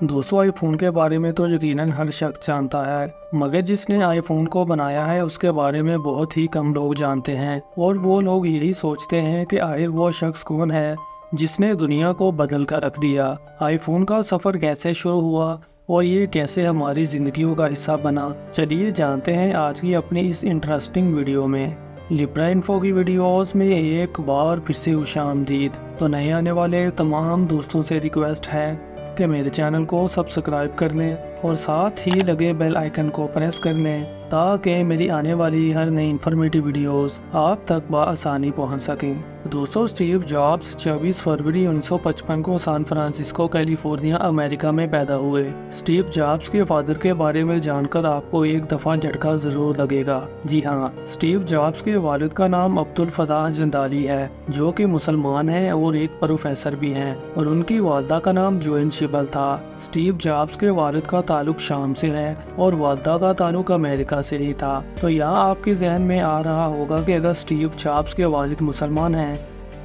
دوستوں آئی فون کے بارے میں تو یقیناً ہر شخص جانتا ہے، مگر جس نے آئی فون کو بنایا ہے اس کے بارے میں بہت ہی کم لوگ جانتے ہیں، اور وہ لوگ یہی سوچتے ہیں کہ آخر وہ شخص کون ہے جس نے دنیا کو بدل کر رکھ دیا۔ آئی فون کا سفر کیسے شروع ہوا اور یہ کیسے ہماری زندگیوں کا حصہ بنا، چلیے جانتے ہیں آج کی اپنی اس انٹرسٹنگ ویڈیو میں۔ لبرا انفو کی ویڈیوز میں ایک بار پھر سے خوش آمدید۔ تو نئے آنے والے تمام دوستوں سے ریکویسٹ ہے کہ میرے چینل کو سبسکرائب کر لیں اور ساتھ ہی لگے بیل آئیکن کو پریس کر لیں تاکہ میری آنے والی ہر نئی انفارمیٹیو ویڈیوز آپ تک بآسانی پہنچ سکیں۔ دوستو اسٹیو جابس 24 فروری 1955 کو سان فرانسسکو کیلیفورنیا امریکہ میں پیدا ہوئے۔ اسٹیو جابس کے فادر کے بارے میں جان کر آپ کو ایک دفعہ جھٹکا ضرور لگے گا۔ جی ہاں، اسٹیو جابس کے والد کا نام عبدالفتاح جندالی ہے جو کہ مسلمان ہیں اور ایک پروفیسر بھی ہیں، اور ان کی والدہ کا نام جوین شبل تھا۔ اسٹیو جابس کے والد کا تعلق شام سے ہے اور والدہ کا تعلق امریکہ سے ہی تھا۔ تو یہاں آپ کے ذہن میں آ رہا ہوگا کہ اگر اسٹیو جابس کے والد مسلمان ہیں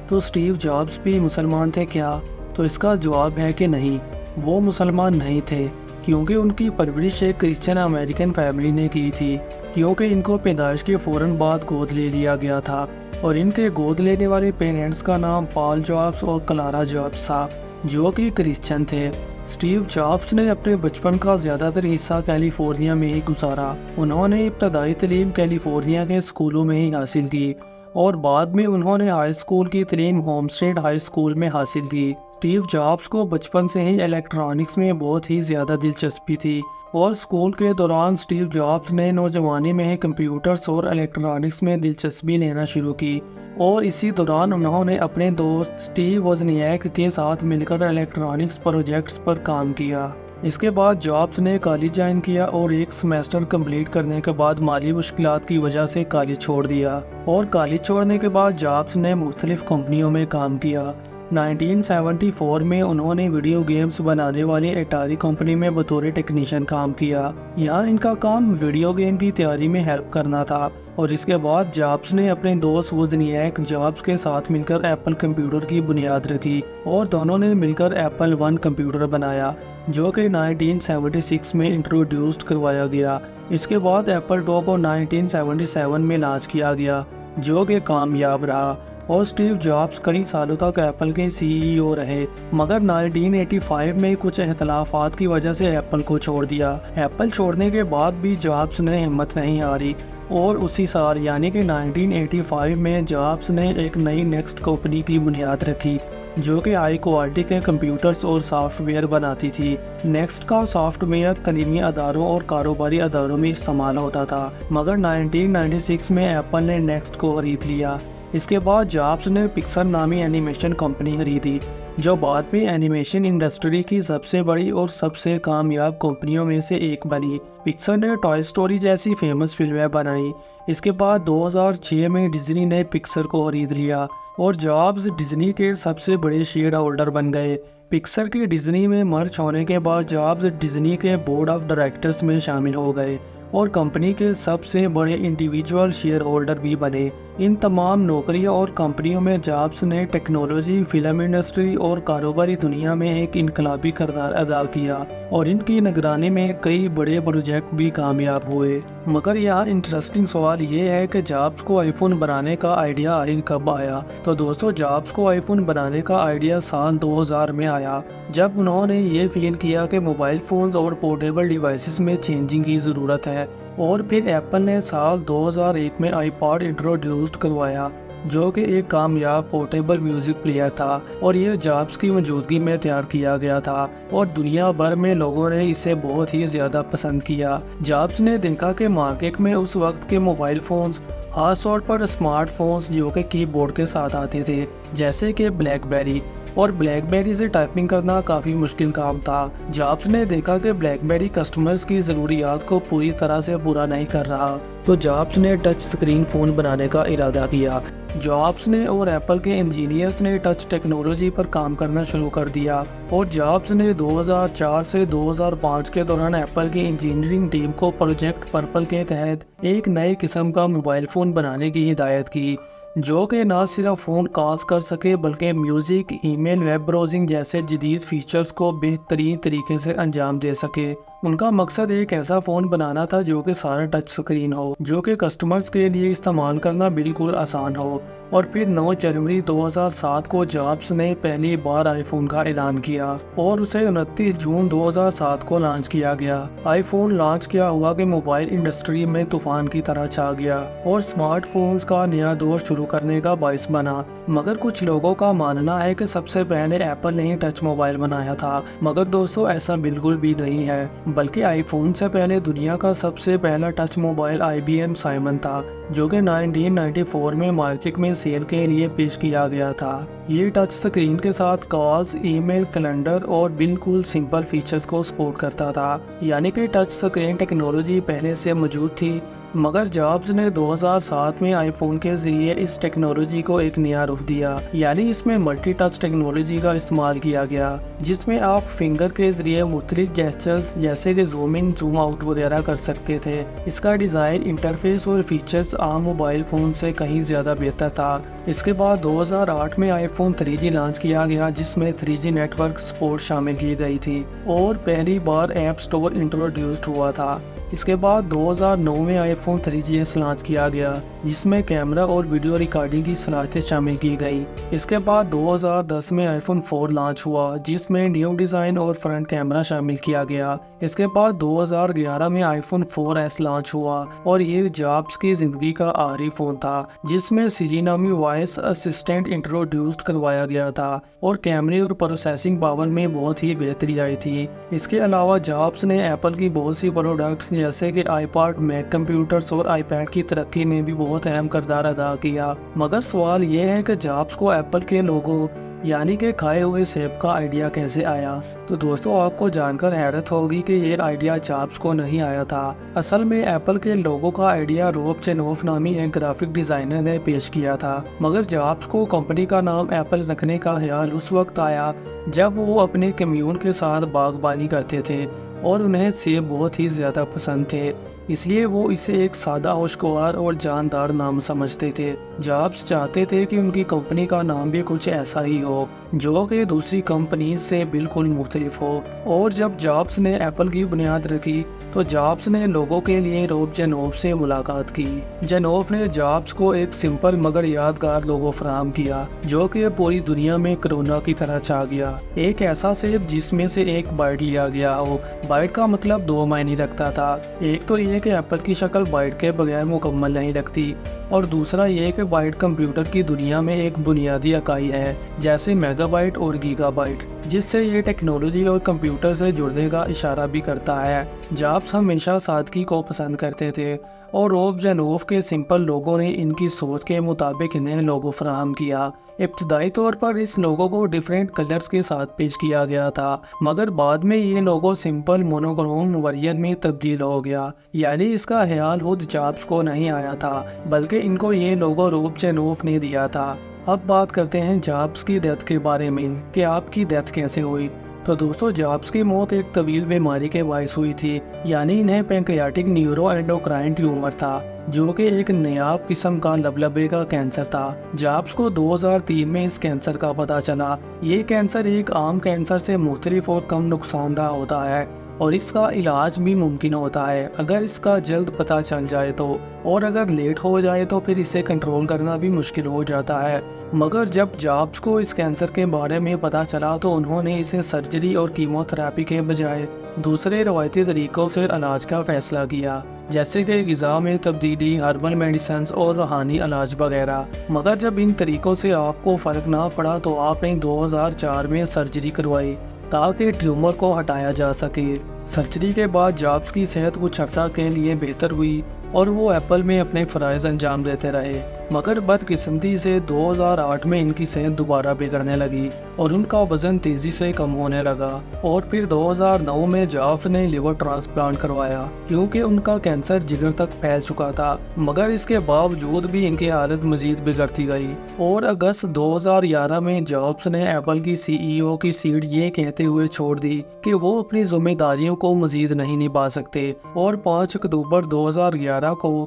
تو اسٹیو جابس بھی مسلمان تھے کیا؟ تو اس کا جواب ہے کہ نہیں، وہ مسلمان نہیں تھے، کیونکہ ان کی پرورش ایک کرسچن امریکن فیملی نے کی تھی، کیونکہ ان کو پیدائش کے فوراً بعد گود لے لیا گیا تھا، اور ان کے گود لینے والے پیرنٹس کا نام پال جابس اور کلارا جابس تھا جو کہ کرسچن تھے۔ اسٹیو جابس نے اپنے بچپن کا زیادہ تر حصہ کیلیفورنیا میں ہی گزارا۔ انہوں نے ابتدائی تعلیم کیلیفورنیا کے اسکولوں میں ہی حاصل کی اور بعد میں انہوں نے ہائی اسکول کی تعلیم ہوم اسٹیڈ ہائی اسکول میں حاصل کی۔ اسٹیو جابس کو بچپن سے ہی الیکٹرانکس میں بہت ہی زیادہ دلچسپی تھی، اور اسکول کے دوران اسٹیو جابس نے نوجوانی میں ہی کمپیوٹرز اور الیکٹرانکس میں دلچسپی لینا شروع کی، اور اسی دوران انہوں نے اپنے دوست اسٹیو وزنییک کے ساتھ مل کر الیکٹرانکس پروجیکٹس پر کام کیا۔ اس کے بعد جابس نے کالج جوائن کیا اور ایک سیمیسٹر کمپلیٹ کرنے کے بعد مالی مشکلات کی وجہ سے کالج چھوڑ دیا، اور کالج چھوڑنے کے بعد جابس نے مختلف کمپنیوں میں کام کیا۔ 1974 میں انہوں نے ویڈیو گیمز بنانے والی اٹاری کمپنی میں بطور ٹیکنیشین کام کیا۔ یہاں ان کا کام ویڈیو گیم کی تیاری میں ہیلپ کرنا تھا، اور اس کے بعد جابس نے اپنے دوست وزنییک جابس کے ساتھ مل کر ایپل کمپیوٹر کی بنیاد رکھی، اور دونوں نے مل کر ایپل 1 کمپیوٹر بنایا جو کہ 1976 میں انٹروڈیوسڈ کروایا گیا۔ اس کے بعد ایپل 2 کو 1977 میں لانچ کیا گیا جو کہ کامیاب رہا، اور اسٹیو جابس کئی سالوں تک ایپل کے CEO رہے، مگر 1985 میں کچھ اختلافات کی وجہ سے ایپل کو چھوڑ دیا۔ ایپل چھوڑنے کے بعد بھی جابس نے ہمت نہیں ہاری، اور اسی سال یعنی کہ 1985 میں جابس نے ایک نئی نیکسٹ کمپنی کی بنیاد رکھی جو کہ ہائی کوالٹی کے کمپیوٹرز اور سافٹ ویئر بناتی تھی۔ نیکسٹ کا سافٹ ویئر تعلیمی اداروں اور کاروباری اداروں میں استعمال ہوتا تھا، مگر 1996 میں ایپل نے نیکسٹ کو خرید لیا۔ اس کے بعد جابس نے پکسر نامی اینیمیشن کمپنی خریدی جو بعد میں اینیمیشن انڈسٹری کی سب سے بڑی اور سب سے کامیاب کمپنیوں میں سے ایک بنی۔ پکسر نے ٹوائے اسٹوری جیسی فیمس فلمیں بنائیں۔ اس کے بعد 2006 میں ڈزنی نے پکسر کو خرید لیا، اور جابس ڈزنی کے سب سے بڑے شیئر ہولڈر بن گئے۔ پکسر کے ڈزنی میں مرج ہونے کے بعد جابس ڈزنی کے بورڈ آف ڈائریکٹرز میں شامل ہو گئے اور کمپنی کے سب سے بڑے انڈیویجول شیئر ہولڈر بھی بنے۔ ان تمام نوکریوں اور کمپنیوں میں جابس نے ٹیکنالوجی، فلم انڈسٹری اور کاروباری دنیا میں ایک انقلابی کردار ادا کیا، اور ان کی نگرانی میں کئی بڑے پروجیکٹ بھی کامیاب ہوئے۔ مگر یہاں انٹرسٹنگ سوال یہ ہے کہ جابس کو آئی فون بنانے کا آئیڈیا آخر کب آیا؟ تو دوستو جابس کو آئی فون بنانے کا آئیڈیا سال 2000 میں آیا، جب انہوں نے یہ فیل کیا کہ موبائل فونز اور پورٹیبل ڈیوائسز میں چینجنگ کی ضرورت ہے، اور پھر ایپل نے سال 2001 میں آئی پاڈ انٹروڈیوسڈ کروایا جو کہ ایک کامیاب پورٹیبل میوزک پلیئر تھا، اور یہ جابس کی موجودگی میں تیار کیا گیا تھا، اور دنیا بھر میں لوگوں نے اسے بہت ہی زیادہ پسند کیا۔ جابس نے دیکھا کہ مارکیٹ میں اس وقت کے موبائل فونز، خاص طور پر اسمارٹ فونز جو کہ کی بورڈ کے ساتھ آتے تھے جیسے کہ بلیک بیری، اور بلیک بیری سے ٹائپنگ کرنا کافی مشکل کام تھا۔ جابس نے دیکھا کہ بلیک بیری کسٹمرز کی ضروریات کو پوری طرح سے پورا نہیں کر رہا، تو جابس نے ٹچ سکرین فون بنانے کا ارادہ کیا۔ جابس نے اور ایپل کے انجینئرز نے ٹچ ٹیکنالوجی پر کام کرنا شروع کر دیا، اور جابس نے 2004 سے 2005 کے دوران ایپل کی انجینئرنگ ٹیم کو پروجیکٹ پرپل کے تحت ایک نئے قسم کا موبائل فون بنانے کی ہدایت کی جو کہ نہ صرف فون کالز کر سکے بلکہ میوزک، ای میل، ویب براؤزنگ جیسے جدید فیچرز کو بہترین طریقے سے انجام دے سکے۔ ان کا مقصد ایک ایسا فون بنانا تھا جو کہ سارا ٹچ سکرین ہو، جو کہ کسٹمرز کے لیے استعمال کرنا بالکل آسان ہو۔ اور پھر 9 جنوری 2007 کو جابس نے پہلی بار آئی فون کا اعلان کیا اور اسے 29 جون 2007 کو لانچ کیا گیا۔ آئی فون لانچ کیا ہوا کہ موبائل انڈسٹری میں طوفان کی طرح چھا گیا اور سمارٹ فونز کا نیا دور شروع کرنے کا باعث بنا۔ مگر کچھ لوگوں کا ماننا ہے کہ سب سے پہلے ایپل نے ہی ٹچ موبائل بنایا تھا، مگر دوستو ایسا بالکل بھی نہیں ہے، بلکہ آئی فون سے پہلے دنیا کا سب سے پہلا ٹچ موبائل IBM سائمن تھا، جو کہ 1994 میں مارکیٹ میں سیل کے لیے پیش کیا گیا تھا۔ یہ ٹچ سکرین کے ساتھ کالز، ای میل، کیلنڈر اور بالکل سمپل فیچرز کو سپورٹ کرتا تھا، یعنی کہ ٹچ سکرین ٹیکنالوجی پہلے سے موجود تھی، مگر جابس نے 2007 میں آئی فون کے ذریعے اس ٹیکنالوجی کو ایک نیا رخ دیا، یعنی اس میں ملٹی ٹچ ٹیکنالوجی کا استعمال کیا گیا، جس میں آپ فنگر کے ذریعے مختلف جیسچرز جیسے کہ زوم ان، زوم آؤٹ وغیرہ کر سکتے تھے۔ اس کا ڈیزائن، انٹرفیس اور فیچرز عام موبائل فون سے کہیں زیادہ بہتر تھا۔ اس کے بعد 2008 میں آئی فون 3G لانچ کیا گیا، جس میں 3G نیٹ ورک سپورٹ شامل کی گئی تھی اور پہلی بار ایپ سٹور انٹروڈیوسڈ ہوا تھا۔ اس کے بعد 2009 میں آئی فون 3GS لانچ کیا گیا، جس میں کیمرہ اور ویڈیو ریکارڈنگ کی صلاحیتیں شامل کی گئی۔ اس کے بعد 2010 میں آئی فون 4 لانچ ہوا، جس میں نیو ڈیزائن اور فرنٹ کیمرہ شامل کیا گیا۔ اس کے بعد 2011 میں آئی فون 4S لانچ ہوا اور یہ جابس کی زندگی کا آخری فون تھا، جس میں سری نامی وائس اسسٹنٹ انٹروڈیوسڈ کروایا گیا تھا اور کیمرے اور پروسیسنگ پاور میں بہت ہی بہتری آئی تھی۔ اس کے علاوہ جابس نے ایپل کی بہت سی پروڈکٹس جیسے کہ آئی پاڈ، میک کمپیوٹرز اور آئی پیڈ کی ترقی میں بھی بہت اہم کردار ادا کیا۔ مگر سوال یہ ہے کہ جابس کو ایپل کے لوگو یعنی کہ کھائے ہوئے سیب کا آئیڈیا کیسے آیا؟ تو دوستو آپ کو جان کر حیرت ہوگی کہ یہ آئیڈیا جابس کو نہیں آیا تھا۔ اصل میں ایپل کے لوگو کا آئیڈیا روب چینوف نامی ایک گرافک ڈیزائنر نے پیش کیا تھا، مگر جابس کو کمپنی کا نام ایپل رکھنے کا خیال اس وقت آیا جب وہ اپنے کمیون کے ساتھ باغبانی کرتے تھے اور انہیں سیب بہت ہی زیادہ پسند تھے، اس لیے وہ اسے ایک سادہ، خوشگوار اور جاندار نام سمجھتے تھے۔ جابس چاہتے تھے کہ ان کی کمپنی کا نام بھی کچھ ایسا ہی ہو جو کہ دوسری کمپنیز سے بالکل مختلف ہو، اور جب جابس نے ایپل کی بنیاد رکھی تو جابس نے لوگوں کے لیے روب جینوف سے ملاقات کی۔ جینوف نے جابس کو ایک سمپل مگر یادگار لوگو فراہم کیا جو کہ پوری دنیا میں کرونا کی طرح چھا گیا۔ ایک ایسا سیب جس میں سے ایک بائٹ لیا گیا ہو۔ بائٹ کا مطلب 2 معنی رکھتا تھا، ایک تو یہ کہ ایپل کی شکل بائٹ کے بغیر مکمل نہیں لگتی، اور دوسرا یہ کہ بائٹ کمپیوٹر کی دنیا میں ایک بنیادی اکائی ہے جیسے میگا بائٹ اور گیگا بائٹ، جس سے یہ ٹیکنالوجی اور کمپیوٹر سے جڑنے کا اشارہ بھی کرتا ہے۔ جابس ہمیشہ سادگی کو پسند کرتے تھے اور روب جینوف کے سمپل لوگوں نے ان کی سوچ کے مطابق انہیں لوگو فراہم کیا۔ ابتدائی طور پر اس لوگو کو ڈیفرنٹ کلرز کے ساتھ پیش کیا گیا تھا، مگر بعد میں یہ لوگو سمپل مونوکروم ورژن میں تبدیل ہو گیا، یعنی اس کا خیال خود جابس کو نہیں آیا تھا بلکہ ان کو یہ لوگو روب جینوف نے دیا تھا۔ اب بات کرتے ہیں جابس کی ڈیتھ کے بارے میں کہ آپ کی ڈیتھ کیسے ہوئی۔ تو دوستو جابس کی موت ایک طویل بیماری کے باعث ہوئی تھی، یعنی انہیں پینکریاٹک نیورو اینڈوکرائن ٹیومر تھا جو کہ ایک نایاب قسم کا لبلبے کا کینسر تھا۔ جابس کو 2003 میں اس کینسر کا پتہ چلا۔ یہ کینسر ایک عام کینسر سے مختلف اور کم نقصان دہ ہوتا ہے اور اس کا علاج بھی ممکن ہوتا ہے اگر اس کا جلد پتہ چل جائے تو، اور اگر لیٹ ہو جائے تو پھر اسے کنٹرول کرنا بھی مشکل ہو جاتا ہے۔ مگر جب جابس کو اس کینسر کے بارے میں پتہ چلا تو انہوں نے اسے سرجری اور کیمو تھراپی کے بجائے دوسرے روایتی طریقوں سے علاج کا فیصلہ کیا، جیسے کہ غذا میں تبدیلی، ہربل میڈیسنز اور روحانی علاج وغیرہ۔ مگر جب ان طریقوں سے آپ کو فرق نہ پڑا تو آپ نے 2004 میں سرجری کروائی تاکہ ٹیومر کو ہٹایا جا سکے۔ سرجری کے بعد جابس کی صحت کچھ عرصہ کے لیے بہتر ہوئی اور وہ ایپل میں اپنے فرائض انجام دیتے رہے، مگر بدقسمتی سے 2008 میں ان کی صحت دوبارہ بگڑنے لگی اور ان کا وزن تیزی سے کم ہونے لگا، اور پھر 2009 میں جابس نے لیور ٹرانسپلانٹ کروایا کیونکہ ان کا کینسر جگر تک پھیل چکا تھا، مگر اس کے باوجود بھی ان کی حالت مزید بگڑتی گئی، اور اگست 2011 میں جابس نے ایپل کی CEO کی سیٹ یہ کہتے ہوئے چھوڑ دی کہ وہ اپنی ذمہ داریوں کو مزید نہیں نبھا سکتے، اور 5 اکتوبر 2011 کو